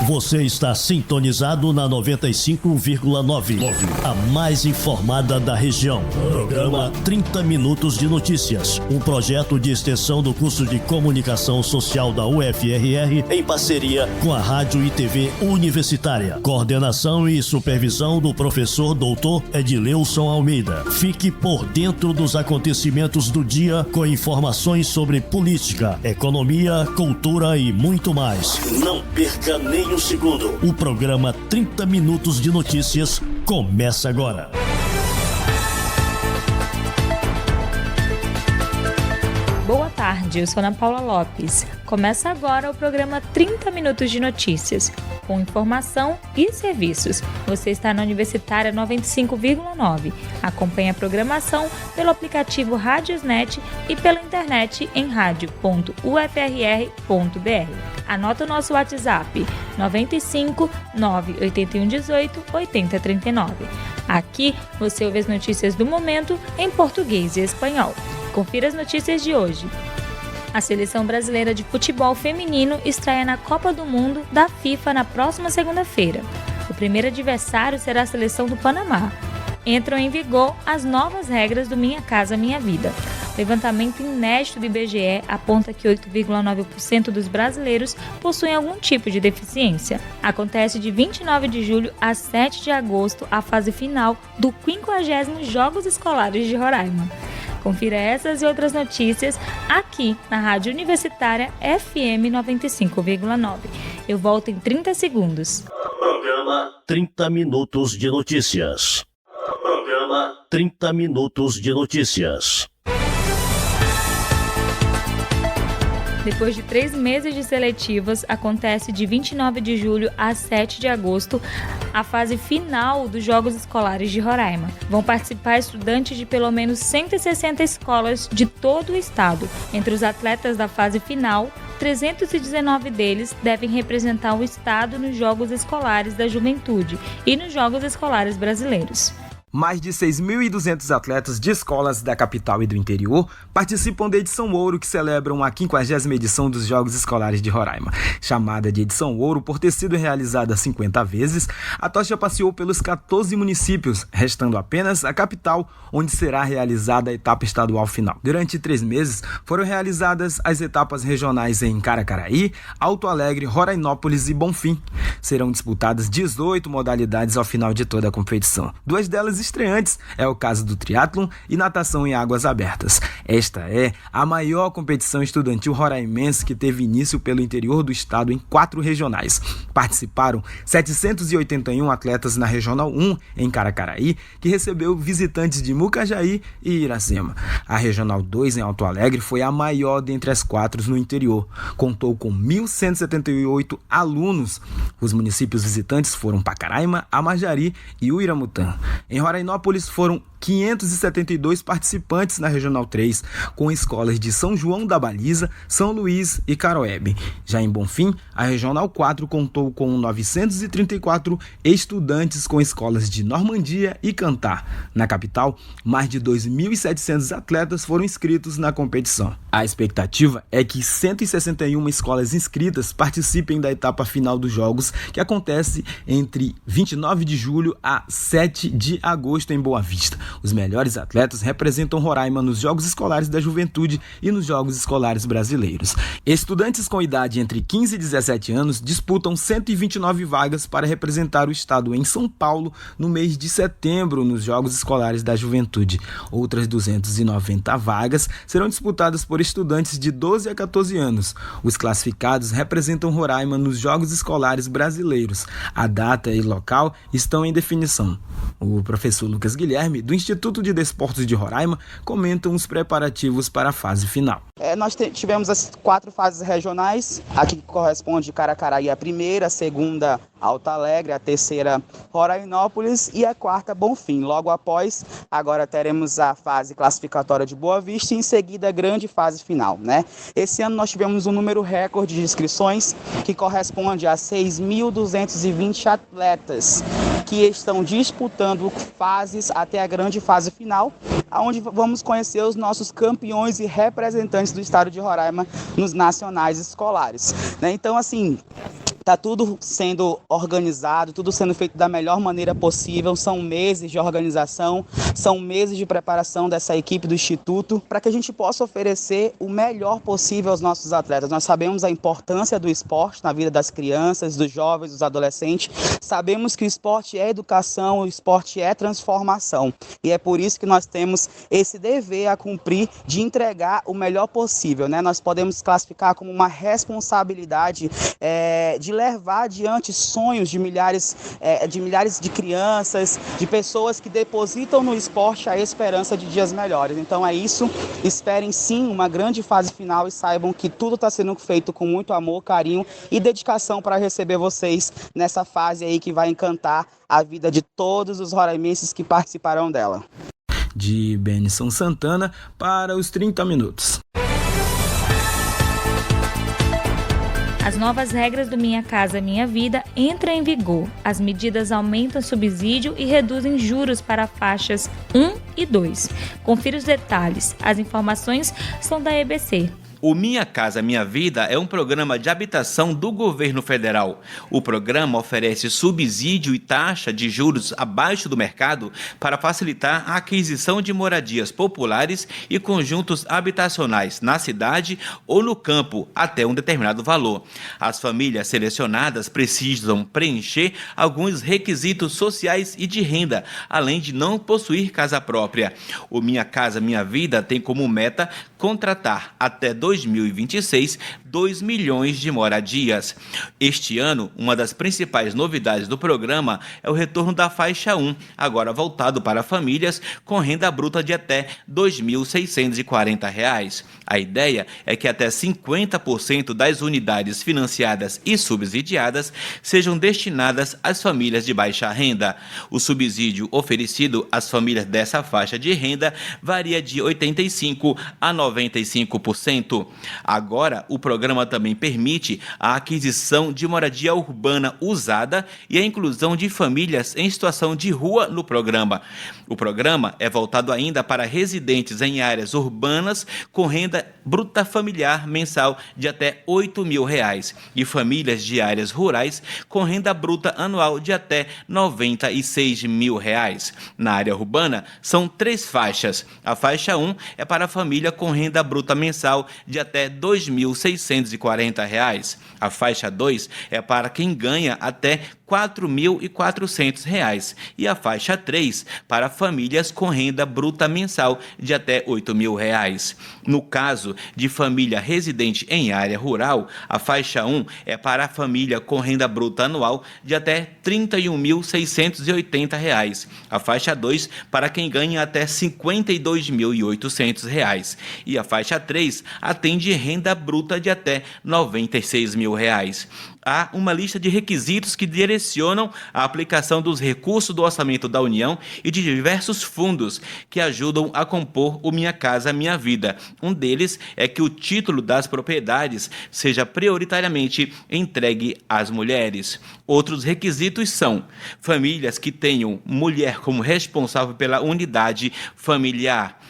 Você está sintonizado na 95,9, a mais informada da região. Programa 30 Minutos de Notícias, um projeto de extensão do curso de Comunicação Social da UFRR em parceria com a Rádio e TV Universitária. Coordenação e supervisão do professor Dr. Edileuson Almeida. Fique por dentro dos acontecimentos do dia com informações sobre política, economia, cultura e muito mais. Não perca nem um segundo. O programa 30 Minutos de Notícias começa agora. Boa tarde, eu sou Ana Paula Lopes. Começa agora o programa 30 Minutos de Notícias, com informação e serviços. Você está na Universitária 95,9. Acompanhe a programação pelo aplicativo Rádiosnet e pela internet em radio.ufrr.br. Anota o nosso WhatsApp 95 981 18 80 39. Aqui você ouve as notícias do momento em português e espanhol. Confira as notícias de hoje. A Seleção Brasileira de Futebol Feminino estreia na Copa do Mundo da FIFA na próxima segunda-feira. O primeiro adversário será a Seleção do Panamá. Entram em vigor as novas regras do Minha Casa Minha Vida. O levantamento inédito do IBGE aponta que 8,9% dos brasileiros possuem algum tipo de deficiência. Acontece de 29 de julho a 7 de agosto a fase final do 50º Jogos Escolares de Roraima. Confira essas e outras notícias aqui na Rádio Universitária FM 95,9. Eu volto em 30 segundos. Programa 30 Minutos de Notícias. Programa 30 Minutos de Notícias. Depois de 3 meses de seletivas, acontece de 29 de julho a 7 de agosto a fase final dos Jogos Escolares de Roraima. Vão participar estudantes de pelo menos 160 escolas de todo o estado. Entre os atletas da fase final, 319 deles devem representar o estado nos Jogos Escolares da Juventude e nos Jogos Escolares Brasileiros. Mais de 6.200 atletas de escolas da capital e do interior participam da Edição Ouro, que celebram a 50ª edição dos Jogos Escolares de Roraima. Chamada de Edição Ouro por ter sido realizada 50 vezes, a tocha passeou pelos 14 municípios, restando apenas a capital, onde será realizada a etapa estadual final. Durante 3 meses, foram realizadas as etapas regionais em Caracaraí, Alto Alegre, Rorainópolis e Bonfim. Serão disputadas 18 modalidades ao final de toda a competição. 2 delas estreantes é o caso do triatlon e natação em águas abertas. Esta é a maior competição estudantil roraimense que teve início pelo interior do estado em 4 regionais. Participaram 781 atletas na Regional 1 em Caracaraí, que recebeu visitantes de Mucajaí e Iracema. A Regional 2 em Alto Alegre foi a maior dentre as 4 no interior. Contou com 1.178 alunos. Os municípios visitantes foram Pacaraima, Amajari e Uiramutã. Em Rorainópolis foram 572 participantes na Regional 3, com escolas de São João da Baliza, São Luís e Caroebe. Já em Bonfim, a Regional 4 contou com 934 estudantes com escolas de Normandia e Cantar. Na capital, mais de 2.700 atletas foram inscritos na competição. A expectativa é que 161 escolas inscritas participem da etapa final dos Jogos, que acontece entre 29 de julho a 7 de agosto em Boa Vista. Os melhores atletas representam Roraima nos Jogos Escolares da Juventude e nos Jogos Escolares Brasileiros. Estudantes com idade entre 15 e 17 anos disputam 129 vagas para representar o estado em São Paulo no mês de setembro nos Jogos Escolares da Juventude. Outras 290 vagas serão disputadas por estudantes de 12 a 14 anos. Os classificados representam Roraima nos Jogos Escolares Brasileiros. A data e local estão em definição. O professor Lucas Guilherme, do Instituto de Desportos de Roraima, comentam os preparativos para a fase final. Nós tivemos as 4 fases regionais, aqui que corresponde Caracaraí a primeira, a segunda Alto Alegre, a terceira Rorainópolis e a quarta Bonfim. Logo após, agora teremos a fase classificatória de Boa Vista e em seguida a grande fase final, né? Esse ano nós tivemos um número recorde de inscrições que corresponde a 6.220 atletas que estão disputando fases até a grande fase final, onde vamos conhecer os nossos campeões e representantes do estado de Roraima nos nacionais escolares, né? Então, assim, Está tudo sendo organizado, tudo sendo feito da melhor maneira possível. São meses de organização, são meses de preparação dessa equipe do Instituto para que a gente possa oferecer o melhor possível aos nossos atletas. Nós sabemos a importância do esporte na vida das crianças, dos jovens, dos adolescentes. Sabemos que o esporte é educação, o esporte é transformação. E é por isso que nós temos esse dever a cumprir de entregar o melhor possível, né? Nós podemos classificar como uma responsabilidade de levar adiante sonhos de milhares de crianças, de pessoas que depositam no esporte a esperança de dias melhores. Então é isso, esperem sim uma grande fase final e saibam que tudo está sendo feito com muito amor, carinho e dedicação para receber vocês nessa fase aí que vai encantar a vida de todos os roraimenses que participarão dela. De Benison Santana para os 30 minutos. As novas regras do Minha Casa Minha Vida entram em vigor. As medidas aumentam subsídio e reduzem juros para faixas 1 e 2. Confira os detalhes. As informações são da EBC. O Minha Casa Minha Vida é um programa de habitação do governo federal. O programa oferece subsídio e taxa de juros abaixo do mercado para facilitar a aquisição de moradias populares e conjuntos habitacionais na cidade ou no campo até um determinado valor. As famílias selecionadas precisam preencher alguns requisitos sociais e de renda, além de não possuir casa própria. O Minha Casa Minha Vida tem como meta contratar até 2026 2 milhões de moradias. Este ano, uma das principais novidades do programa é o retorno da faixa 1, agora voltado para famílias com renda bruta de até R$ 2.640. A ideia é que até 50% das unidades financiadas e subsidiadas sejam destinadas às famílias de baixa renda. O subsídio oferecido às famílias dessa faixa de renda varia de 85% a 95%. Agora, o programa também permite a aquisição de moradia urbana usada e a inclusão de famílias em situação de rua no programa. O programa é voltado ainda para residentes em áreas urbanas com renda bruta familiar mensal de até R$ 8.000 e famílias de áreas rurais com renda bruta anual de até R$ 96.000. Na área urbana, são 3 faixas. A faixa 1 é para a família com renda bruta mensal de até R$ 2.640. A faixa 2 é para quem ganha até R$ 4.400 e a faixa 3 para famílias com renda bruta mensal de até R$ 8.000. No caso de família residente em área rural, a faixa 1 é para a família com renda bruta anual de até R$ 31.680. A faixa 2 para quem ganha até R$ 52.800 e a faixa 3 atende renda bruta de até R$ 96.000. Há uma lista de requisitos que direcionam a aplicação dos recursos do orçamento da União e de diversos fundos que ajudam a compor o Minha Casa Minha Vida. Um deles é que o título das propriedades seja prioritariamente entregue às mulheres. Outros requisitos são famílias que tenham mulher como responsável pela unidade familiar,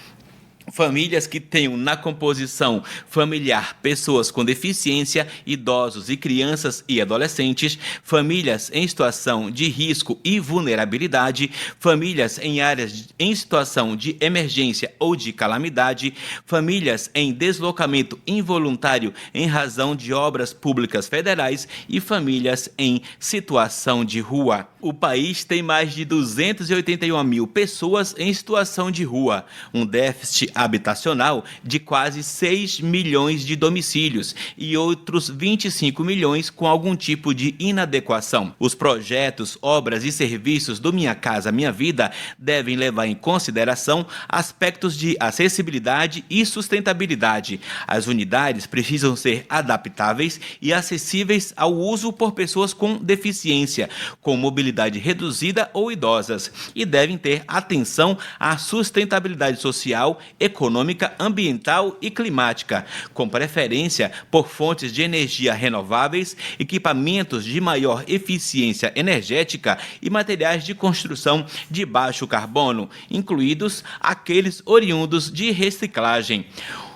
famílias que tenham na composição familiar pessoas com deficiência, idosos e crianças e adolescentes, famílias em situação de risco e vulnerabilidade, famílias em áreas em situação de emergência ou de calamidade, famílias em deslocamento involuntário em razão de obras públicas federais e famílias em situação de rua. O país tem mais de 281 mil pessoas em situação de rua, um déficit habitacional de quase 6 milhões de domicílios e outros 25 milhões com algum tipo de inadequação. Os projetos, obras e serviços do Minha Casa Minha Vida devem levar em consideração aspectos de acessibilidade e sustentabilidade. As unidades precisam ser adaptáveis e acessíveis ao uso por pessoas com deficiência, com mobilidade reduzida ou idosas, e devem ter atenção à sustentabilidade social, econômica, ambiental e climática, com preferência por fontes de energia renováveis, equipamentos de maior eficiência energética e materiais de construção de baixo carbono, incluídos aqueles oriundos de reciclagem.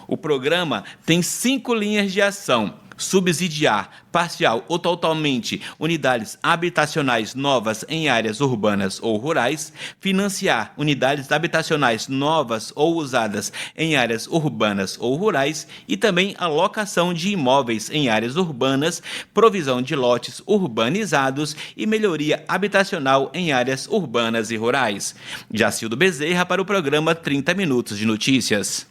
O programa tem 5 linhas de ação: subsidiar, parcial ou totalmente, unidades habitacionais novas em áreas urbanas ou rurais, financiar unidades habitacionais novas ou usadas em áreas urbanas ou rurais e também a locação de imóveis em áreas urbanas, provisão de lotes urbanizados e melhoria habitacional em áreas urbanas e rurais. Jacildo Bezerra para o programa 30 Minutos de Notícias.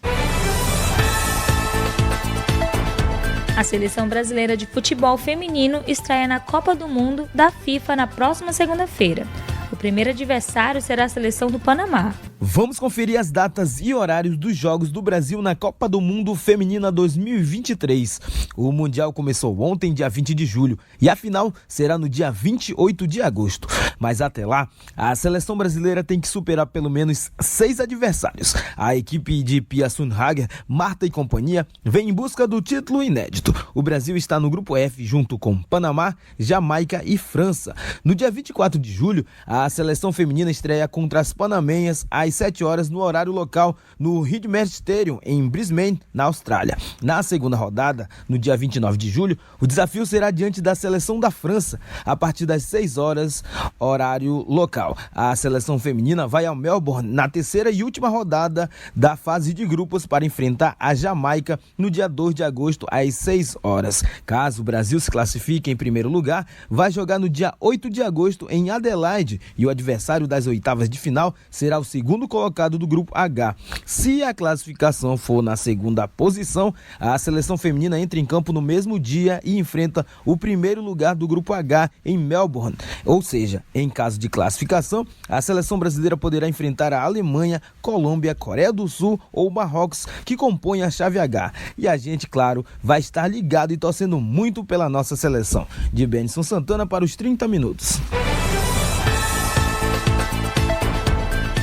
A Seleção Brasileira de Futebol Feminino estreia na Copa do Mundo da FIFA na próxima segunda-feira. O primeiro adversário será a seleção do Panamá. Vamos conferir as datas e horários dos Jogos do Brasil na Copa do Mundo Feminina 2023. O Mundial começou ontem, dia 20 de julho, e a final será no dia 28 de agosto. Mas até lá, a seleção brasileira tem que superar pelo menos 6 adversários. A equipe de Pia Sundhage, Marta e companhia vem em busca do título inédito. O Brasil está no grupo F junto com Panamá, Jamaica e França. No dia 24 de julho, a seleção feminina estreia contra as panamenhas às 7 horas no horário local no Ridgeway Stadium, em Brisbane, na Austrália. Na segunda rodada, no dia 29 de julho, o desafio será diante da seleção da França, a partir das 6 horas, horário local. A seleção feminina vai ao Melbourne na terceira e última rodada da fase de grupos para enfrentar a Jamaica no dia 2 de agosto às 6 horas. Caso o Brasil se classifique em primeiro lugar, vai jogar no dia 8 de agosto em Adelaide e o adversário das oitavas de final será o segundo colocado do grupo H. Se a classificação for na segunda posição, a seleção feminina entra em campo no mesmo dia e enfrenta o primeiro lugar do grupo H em Melbourne. Ou seja, em caso de classificação, a seleção brasileira poderá enfrentar a Alemanha, Colômbia, Coreia do Sul ou Marrocos, que compõem a chave H. E a gente, claro, vai estar ligado e torcendo muito pela nossa seleção. De Benson Santana para os 30 minutos.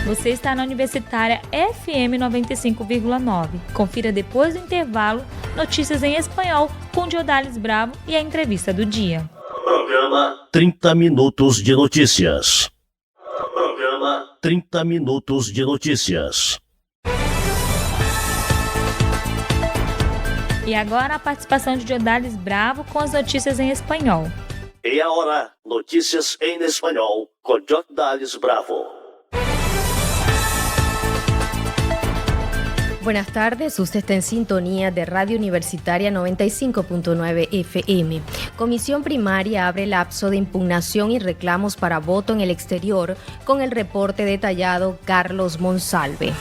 Você está na Universitária FM 95,9. Confira depois do intervalo notícias em espanhol com Diodales Bravo e a entrevista do dia. Programa 30 Minutos de Notícias. Programa 30 Minutos de Notícias. E agora a participação de Diodales Bravo com as notícias em espanhol. E agora, notícias em espanhol com Diodales Bravo. Buenas tardes, usted está en sintonía de Radio Universitaria 95.9 FM. Comisión Primaria abre lapso de impugnación y reclamos para voto en el exterior con el reporte detallado Carlos Monsalve.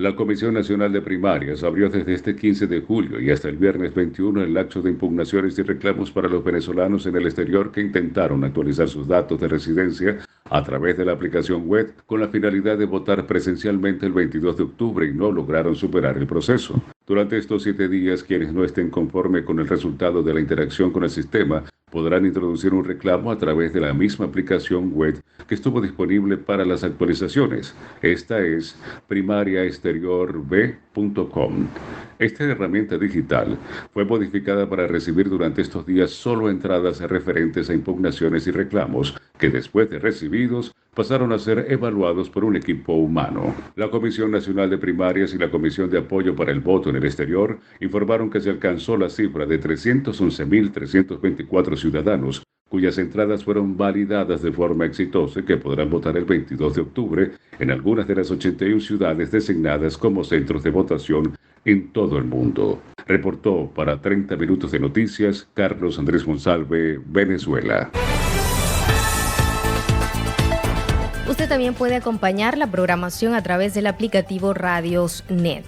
La Comisión Nacional de Primarias abrió desde este 15 de julio y hasta el viernes 21 el lapso de impugnaciones y reclamos para los venezolanos en el exterior que intentaron actualizar sus datos de residencia a través de la aplicación web con la finalidad de votar presencialmente el 22 de octubre y no lograron superar el proceso. Durante estos 7 días, quienes no estén conforme con el resultado de la interacción con el sistema podrán introducir un reclamo a través de la misma aplicación web que estuvo disponible para las actualizaciones. Esta es primariaexteriorb.com. Esta herramienta digital fue modificada para recibir durante estos días solo entradas referentes a impugnaciones y reclamos que después de recibidos pasaron a ser evaluados por un equipo humano. La Comisión Nacional de Primarias y la Comisión de Apoyo para el Voto en el Exterior informaron que se alcanzó la cifra de 311.324 ciudadanos cuyas entradas fueron validadas de forma exitosa y que podrán votar el 22 de octubre en algunas de las 81 ciudades designadas como centros de votación en todo el mundo. Reportó para 30 Minutos de Noticias Carlos Andrés Monsalve, Venezuela. Usted también puede acompañar la programación a través del aplicativo Radios Net.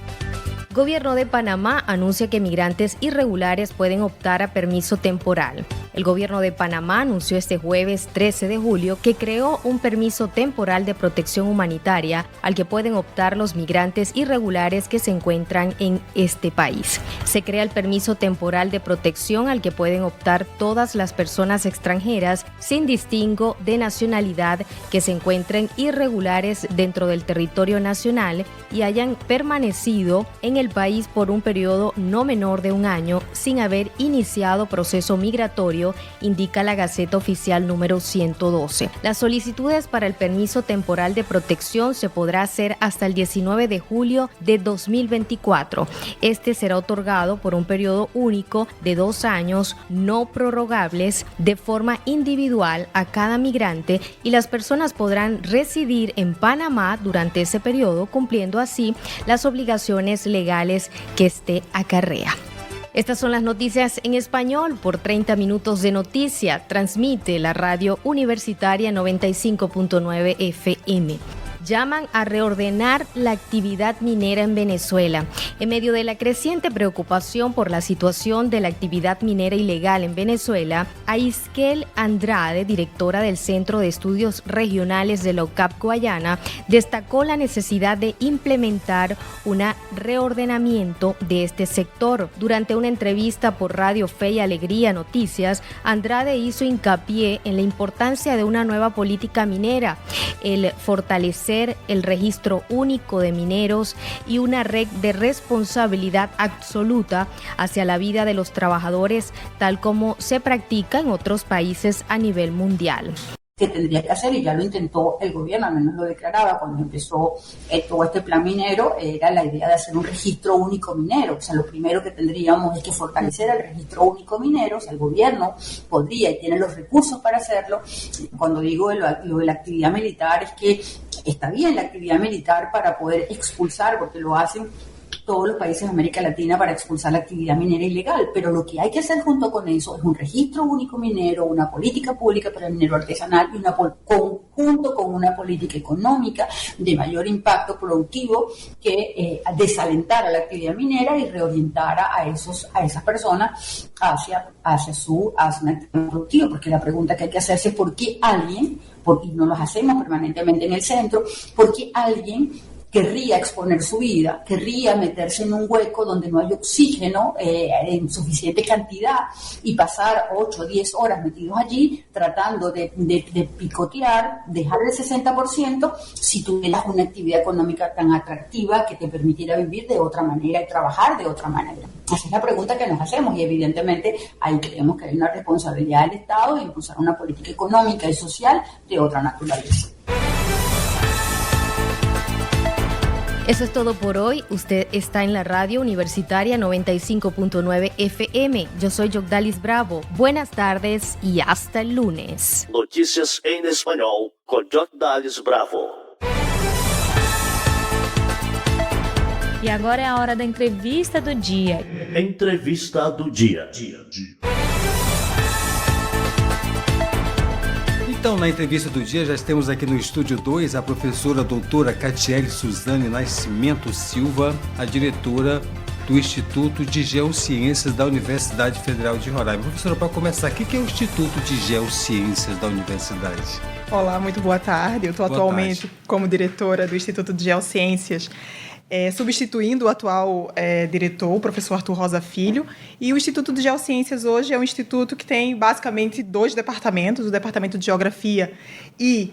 Gobierno de Panamá anuncia que migrantes irregulares pueden optar a permiso temporal. El gobierno de Panamá anunció este jueves 13 de julio que creó un permiso temporal de protección humanitaria al que pueden optar los migrantes irregulares que se encuentran en este país. Se crea el permiso temporal de protección al que pueden optar todas las personas extranjeras sin distingo de nacionalidad que se encuentren irregulares dentro del territorio nacional y hayan permanecido en el país por un periodo no menor de un año sin haber iniciado proceso migratorio julio, indica la Gaceta Oficial número 112. Las solicitudes para el permiso temporal de protección se podrá hacer hasta el 19 de julio de 2024. Este será otorgado por un periodo único de 2 años, no prorrogables, de forma individual a cada migrante, y las personas podrán residir en Panamá durante ese periodo, cumpliendo así las obligaciones legales que este acarrea. Estas son las noticias en español por 30 minutos de noticia. Transmite la radio universitaria 95.9 FM. Llaman a reordenar la actividad minera en Venezuela. En medio de la creciente preocupación por la situación de la actividad minera ilegal en Venezuela, Aisquel Andrade, directora del Centro de Estudios Regionales de la UCAP Guayana, destacó la necesidad de implementar un reordenamiento de este sector. Durante una entrevista por Radio Fe y Alegría Noticias, Andrade hizo hincapié en la importancia de una nueva política minera, el fortalecer el registro único de mineros y una red de responsabilidad absoluta hacia la vida de los trabajadores, tal como se practica en otros países a nivel mundial. Que tendría que hacer, y ya lo intentó el gobierno, al menos lo declaraba cuando empezó todo este plan minero, era la idea de hacer un registro único minero. O sea, lo primero que tendríamos es que fortalecer el registro único minero. O sea, el gobierno podría y tiene los recursos para hacerlo. Cuando digo lo de la actividad militar, es que está bien la actividad militar para poder expulsar, porque lo hacen todos los países de América Latina para expulsar la actividad minera ilegal, pero lo que hay que hacer junto con eso es un registro único minero, una política pública para el minero artesanal y conjunto con una política económica de mayor impacto productivo que desalentara la actividad minera y reorientara a esas personas hacia una actividad productiva, porque la pregunta que hay que hacerse es por qué alguien, y no los hacemos permanentemente en el centro, por qué alguien querría exponer su vida, querría meterse en un hueco donde no hay oxígeno en suficiente cantidad y pasar 8 o 10 horas metidos allí tratando de picotear, dejar el 60% si tuvieras una actividad económica tan atractiva que te permitiera vivir de otra manera y trabajar de otra manera. Esa es la pregunta que nos hacemos y evidentemente ahí creemos que hay una responsabilidad del Estado de impulsar una política económica y social de otra naturaleza. Eso es todo por hoy. Usted está en la radio universitaria 95.9 FM. Yo soy Yogdalis Bravo. Buenas tardes y hasta el lunes. Noticias en español con Yogdalis Bravo. E agora é a hora da entrevista do dia. Entrevista do dia. Então, na entrevista do dia, já temos aqui no Estúdio 2 a professora doutora Catiele Suzane Nascimento Silva, a diretora do Instituto de Geociências da Universidade Federal de Roraima. Professora, para começar, o que é o Instituto de Geociências da Universidade? Olá, muito boa tarde. Eu estou atualmente como diretora do Instituto de Geociências, substituindo o atual diretor, o professor Arthur Rosa Filho. E o Instituto de Geociências hoje é um instituto que tem basicamente 2 departamentos, o Departamento de Geografia e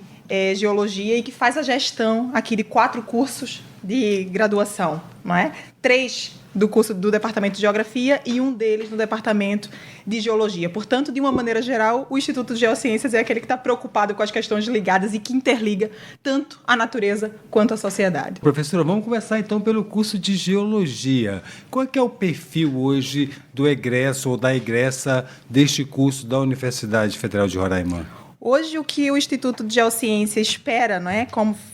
Geologia, e que faz a gestão aqui de 4 cursos de graduação, não é? 3 do curso do Departamento de Geografia e um deles no Departamento de Geologia. Portanto, de uma maneira geral, o Instituto de Geociências é aquele que está preocupado com as questões ligadas e que interliga tanto a natureza quanto a sociedade. Professora, vamos começar então pelo curso de Geologia. Qual é que é o perfil hoje do egresso ou da egressa deste curso da Universidade Federal de Roraima? Hoje, o que o Instituto de Geociência espera, não é,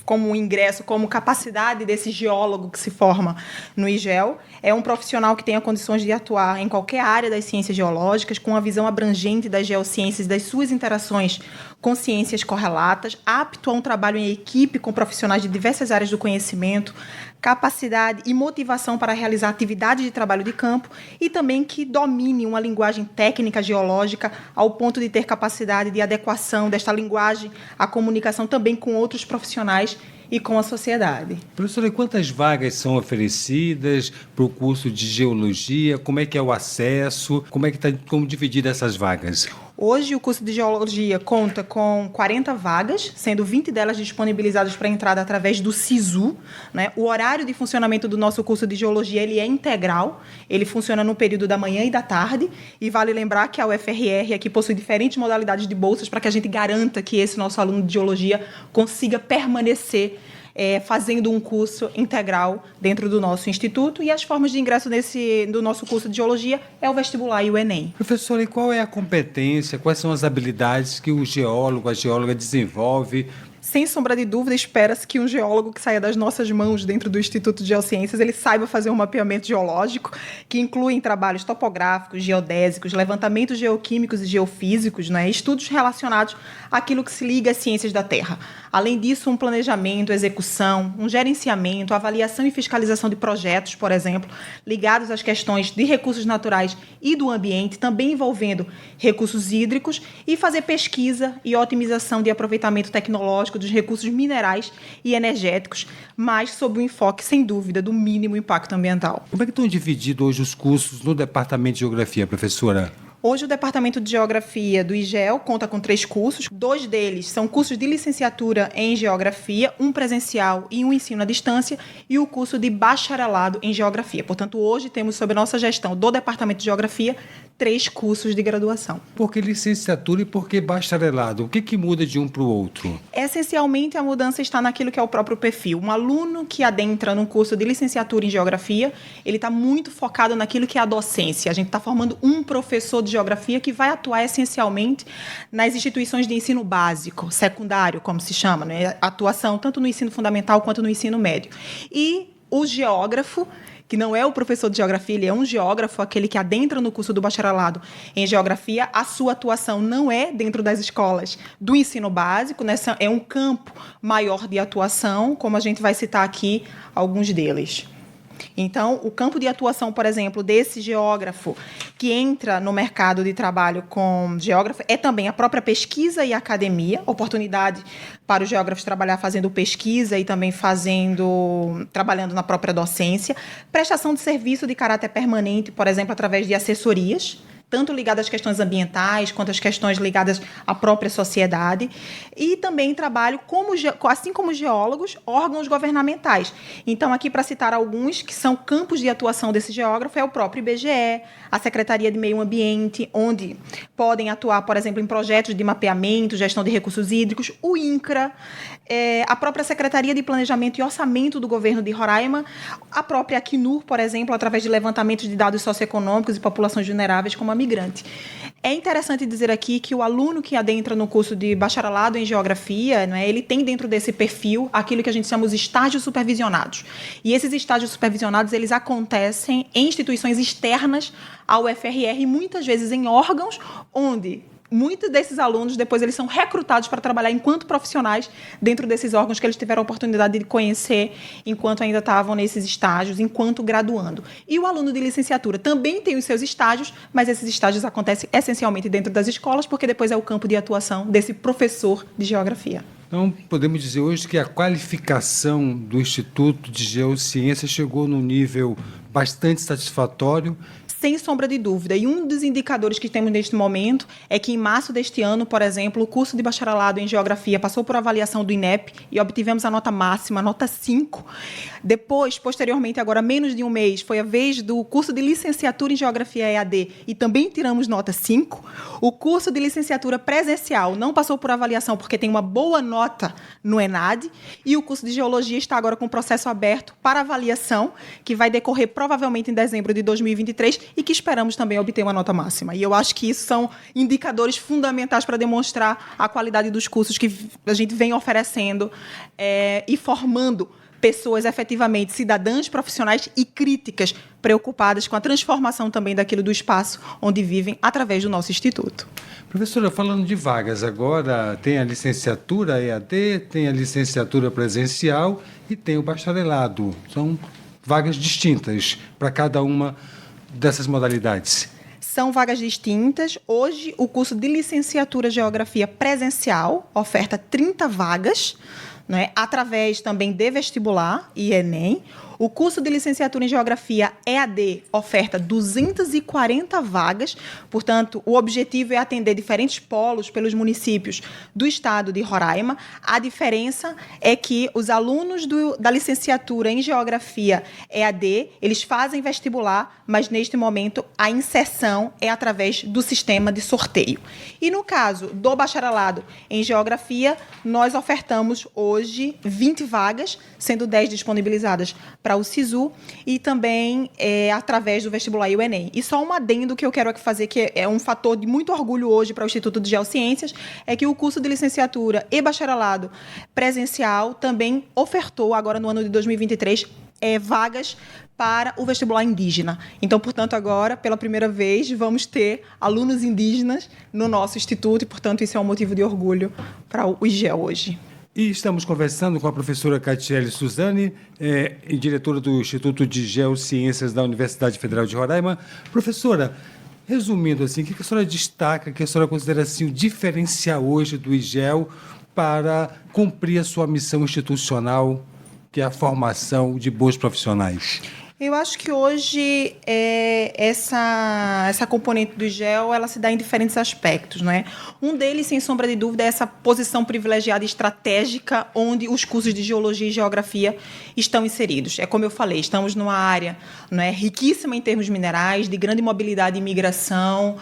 como ingresso, como capacidade desse geólogo que se forma no IGEL, é um profissional que tenha condições de atuar em qualquer área das ciências geológicas, com uma visão abrangente das geociências, das suas interações com ciências correlatas, apto a um trabalho em equipe com profissionais de diversas áreas do conhecimento, capacidade e motivação para realizar atividades de trabalho de campo e também que domine uma linguagem técnica geológica ao ponto de ter capacidade de adequação desta linguagem à comunicação também com outros profissionais e com a sociedade. Professora, quantas vagas são oferecidas para o curso de Geologia? Como é que é o acesso? Como dividir essas vagas? Hoje, o curso de Geologia conta com 40 vagas, sendo 20 delas disponibilizadas para entrada através do SISU, né? O horário de funcionamento do nosso curso de Geologia ele é integral, ele funciona no período da manhã e da tarde, e vale lembrar que a UFRR aqui possui diferentes modalidades de bolsas para que a gente garanta que esse nosso aluno de Geologia consiga permanecer fazendo um curso integral dentro do nosso instituto, e as formas de ingresso do nosso curso de Geologia é o vestibular e o Enem. Professora, e qual é a competência, quais são as habilidades que o geólogo, a geóloga desenvolve? Sem sombra de dúvida, espera-se que um geólogo que saia das nossas mãos dentro do Instituto de Geociências, ele saiba fazer um mapeamento geológico, que inclui trabalhos topográficos, geodésicos, levantamentos geoquímicos e geofísicos, né? Estudos relacionados àquilo que se liga às ciências da Terra. Além disso, um planejamento, execução, um gerenciamento, avaliação e fiscalização de projetos, por exemplo, ligados às questões de recursos naturais e do ambiente, também envolvendo recursos hídricos, e fazer pesquisa e otimização de aproveitamento tecnológico dos recursos minerais e energéticos, mas sob o enfoque, sem dúvida, do mínimo impacto ambiental. Como é que estão divididos hoje os cursos no Departamento de Geografia, professora? Hoje, o Departamento de Geografia do IGEL conta com 3 cursos. 2 deles são cursos de licenciatura em Geografia, um presencial e um ensino à distância, e o curso de bacharelado em Geografia. Portanto, hoje temos, sob a nossa gestão do Departamento de Geografia, 3 cursos de graduação. Por que licenciatura e por que bacharelado? O que muda de um para o outro? Essencialmente, a mudança está naquilo que é o próprio perfil. Um aluno que adentra num curso de licenciatura em Geografia, ele está muito focado naquilo que é a docência. A gente está formando um professor de Geografia que vai atuar essencialmente nas instituições de ensino básico, secundário, como se chama, né? Atuação tanto no ensino fundamental quanto no ensino médio. E o geógrafo, que não é o professor de Geografia, ele é um geógrafo, aquele que adentra no curso do bacharelado em Geografia, a sua atuação não é dentro das escolas do ensino básico, né? É um campo maior de atuação, como a gente vai citar aqui alguns deles. Então, o campo de atuação, por exemplo, desse geógrafo que entra no mercado de trabalho com geógrafo é também a própria pesquisa e academia, oportunidade para os geógrafos trabalhar fazendo pesquisa e também trabalhando na própria docência, prestação de serviço de caráter permanente, por exemplo, através de assessorias, tanto ligadas às questões ambientais, quanto às questões ligadas à própria sociedade, e também trabalho, assim como geólogos, órgãos governamentais. Então, aqui para citar alguns, que são campos de atuação desse geógrafo, é o próprio IBGE, a Secretaria de Meio Ambiente, onde podem atuar, por exemplo, em projetos de mapeamento, gestão de recursos hídricos, o INCRA, a própria Secretaria de Planejamento e Orçamento do Governo de Roraima, a própria Acnur, por exemplo, através de levantamentos de dados socioeconômicos e populações vulneráveis como a migrante. É interessante dizer aqui que o aluno que adentra no curso de bacharelado em Geografia, né, ele tem dentro desse perfil aquilo que a gente chama os estágios supervisionados. E esses estágios supervisionados, eles acontecem em instituições externas ao UFRR, muitas vezes em órgãos onde muitos desses alunos, depois, eles são recrutados para trabalhar enquanto profissionais dentro desses órgãos que eles tiveram a oportunidade de conhecer enquanto ainda estavam nesses estágios, enquanto graduando. E o aluno de licenciatura também tem os seus estágios, mas esses estágios acontecem essencialmente dentro das escolas, porque depois é o campo de atuação desse professor de Geografia. Então, podemos dizer hoje que a qualificação do Instituto de Geociências chegou num nível bastante satisfatório. Sem sombra de dúvida. E um dos indicadores que temos neste momento é que, em março deste ano, por exemplo, o curso de bacharelado em Geografia passou por avaliação do INEP e obtivemos a nota máxima, a nota 5. Depois, posteriormente, agora menos de um mês, foi a vez do curso de licenciatura em Geografia EAD e também tiramos nota 5. O curso de licenciatura presencial não passou por avaliação porque tem uma boa nota no ENAD, e o curso de Geologia está agora com o processo aberto para avaliação, que vai decorrer provavelmente em dezembro de 2023 e que esperamos também obter uma nota máxima. E eu acho que isso são indicadores fundamentais para demonstrar a qualidade dos cursos que a gente vem oferecendo e formando pessoas efetivamente cidadãs, profissionais e críticas, preocupadas com a transformação também daquilo do espaço onde vivem através do nosso instituto. Professora, falando de vagas, agora tem a licenciatura EAD, tem a licenciatura presencial e tem o bacharelado. São vagas distintas para cada uma dessas modalidades. São vagas distintas. Hoje, o curso de licenciatura Geografia presencial oferta 30 vagas, né, através também de vestibular e Enem. O curso de licenciatura em Geografia EAD oferta 240 vagas, portanto, o objetivo é atender diferentes polos pelos municípios do estado de Roraima. A diferença é que os alunos da licenciatura em Geografia EAD, eles fazem vestibular, mas neste momento a inserção é através do sistema de sorteio. E no caso do bacharelado em Geografia, nós ofertamos hoje 20 vagas, sendo 10 disponibilizadas para o SISU e também através do vestibular e o Enem. E só um adendo que eu quero aqui fazer, que é um fator de muito orgulho hoje para o Instituto de Geociências, é que o curso de licenciatura e bacharelado presencial também ofertou, agora no ano de 2023, vagas para o vestibular indígena. Então, portanto, agora, pela primeira vez, vamos ter alunos indígenas no nosso instituto e, portanto, isso é um motivo de orgulho para o IGEL hoje. E estamos conversando com a professora Catiele Suzane, diretora do Instituto de Geociências da Universidade Federal de Roraima. Professora, resumindo assim, o que a senhora destaca, que a senhora considera assim, o diferencial hoje do IGEL para cumprir a sua missão institucional, que é a formação de bons profissionais? Eu acho que hoje essa componente do IGEL, ela se dá em diferentes aspectos, não é? Um deles, sem sombra de dúvida, é essa posição privilegiada e estratégica onde os cursos de Geologia e Geografia estão inseridos. É como eu falei, estamos numa área, não é, riquíssima em termos minerais, de grande mobilidade e migração,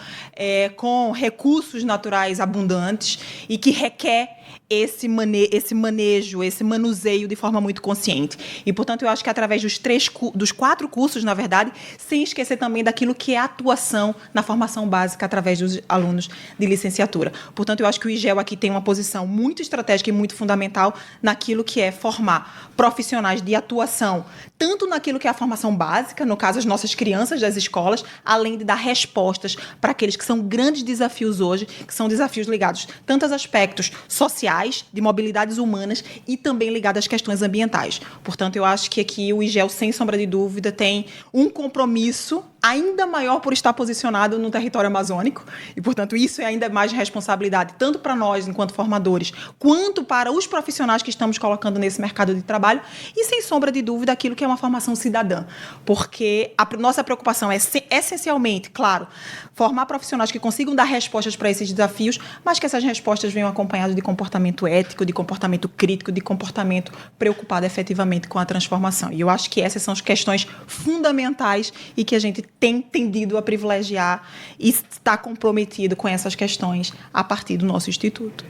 com recursos naturais abundantes e que requer esse manejo, esse manuseio de forma muito consciente. E, portanto, eu acho que através dos 4 cursos, na verdade, sem esquecer também daquilo que é a atuação na formação básica através dos alunos de licenciatura. Portanto, eu acho que o IGEL aqui tem uma posição muito estratégica e muito fundamental naquilo que é formar profissionais de atuação, tanto naquilo que é a formação básica, no caso, as nossas crianças das escolas, além de dar respostas para aqueles que são grandes desafios hoje, que são desafios ligados tanto aos aspectos sociais, de mobilidades humanas e também ligadas às questões ambientais. Portanto, eu acho que aqui o IGEL, sem sombra de dúvida, tem um compromisso ainda maior por estar posicionado no território amazônico e, portanto, isso é ainda mais responsabilidade tanto para nós, enquanto formadores, quanto para os profissionais que estamos colocando nesse mercado de trabalho e, sem sombra de dúvida, aquilo que é uma formação cidadã, porque a nossa preocupação é, essencialmente, claro, formar profissionais que consigam dar respostas para esses desafios, mas que essas respostas venham acompanhadas de comportamento ético, de comportamento crítico, de comportamento preocupado efetivamente com a transformação. E eu acho que essas são as questões fundamentais e que a gente tem tendido a privilegiar e está comprometido com essas questões a partir do nosso instituto.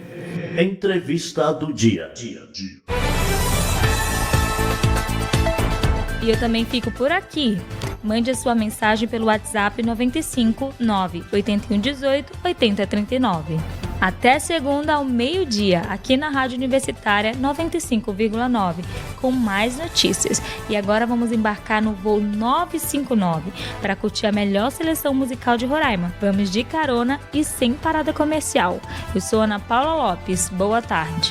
Entrevista do dia. E eu também fico por aqui. Mande a sua mensagem pelo WhatsApp 95 981 18 80 39. Até segunda ao meio-dia, aqui na Rádio Universitária 95,9, com mais notícias. E agora vamos embarcar no voo 959 para curtir a melhor seleção musical de Roraima. Vamos de carona e sem parada comercial. Eu sou Ana Paula Lopes. Boa tarde.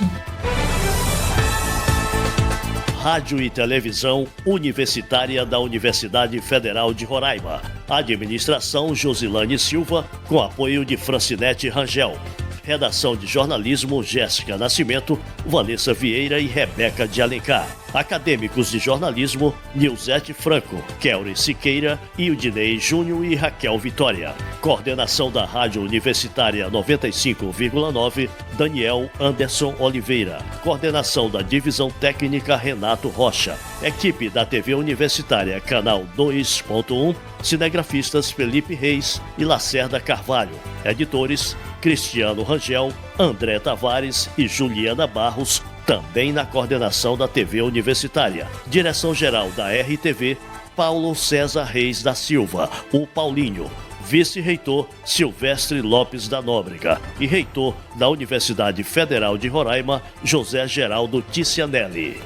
Rádio e Televisão Universitária da Universidade Federal de Roraima. Administração Josilane Silva, com apoio de Francinete Rangel. Redação de jornalismo Jéssica Nascimento, Vanessa Vieira e Rebeca de Alencar. Acadêmicos de jornalismo Nilzete Franco, Kelry Siqueira, Ildinei Júnior e Raquel Vitória. Coordenação da Rádio Universitária 95,9, Daniel Anderson Oliveira. Coordenação da Divisão Técnica Renato Rocha. Equipe da TV Universitária Canal 2.1, cinegrafistas Felipe Reis e Lacerda Carvalho. Editores Cristiano Rangel, André Tavares e Juliana Barros, também na coordenação da TV Universitária. Direção-geral da RTV, Paulo César Reis da Silva, o Paulinho. Vice-reitor Silvestre Lopes da Nóbrega e reitor da Universidade Federal de Roraima, José Geraldo Ticianelli.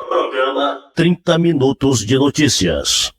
Programa 30 Minutos de Notícias.